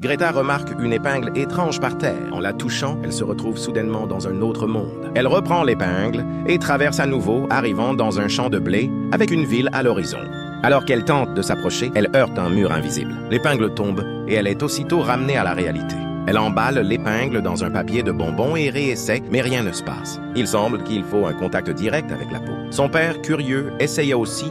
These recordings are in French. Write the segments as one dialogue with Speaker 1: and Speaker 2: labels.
Speaker 1: Greta remarque une épingle étrange par terre. En la touchant, elle se retrouve soudainement dans un autre monde. Elle reprend l'épingle et traverse à nouveau, arrivant dans un champ de blé avec une ville à l'horizon. Alors qu'elle tente de s'approcher, elle heurte un mur invisible. L'épingle tombe et elle est aussitôt ramenée à la réalité. Elle emballe l'épingle dans un papier de bonbons et réessaie, mais rien ne se passe. Il semble qu'il faut un contact direct avec la peau. Son père, curieux, essaya aussi,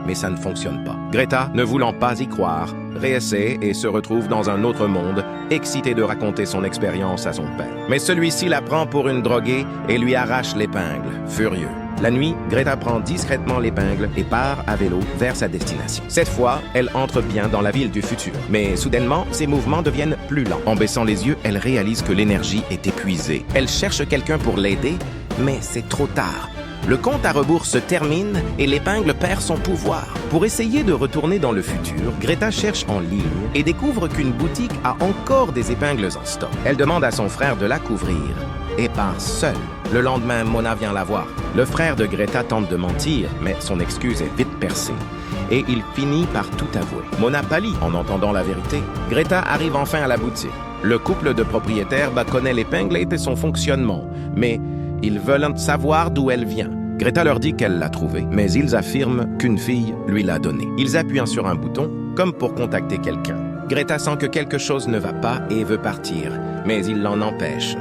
Speaker 1: mais ça ne fonctionne pas. Greta, ne voulant pas y croire, réessaie et se retrouve dans un autre monde, excitée de raconter son expérience à son père. Mais celui-ci la prend pour une droguée et lui arrache l'épingle, furieux. La nuit, Greta prend discrètement l'épingle et part à vélo vers sa destination. Cette fois, elle entre bien dans la ville du futur. Mais soudainement, ses mouvements deviennent plus lents. En baissant les yeux, elle réalise que l'énergie est épuisée. Elle cherche quelqu'un pour l'aider, mais c'est trop tard. Le compte à rebours se termine et l'épingle perd son pouvoir. Pour essayer de retourner dans le futur, Greta cherche en ligne et découvre qu'une boutique a encore des épingles en stock. Elle demande à son frère de la couvrir et part seule. Le lendemain, Mona vient la voir. Le frère de Greta tente de mentir, mais son excuse est vite percée. Et il finit par tout avouer. Mona pâlit en entendant la vérité. Greta arrive enfin à la boutique. Le couple de propriétaires connaît l'épingle et son fonctionnement, mais ils veulent savoir d'où elle vient. Greta leur dit qu'elle l'a trouvée, mais ils affirment qu'une fille lui l'a donnée. Ils appuient sur un bouton, comme pour contacter quelqu'un. Greta sent que quelque chose ne va pas et veut partir, mais il l'en empêche.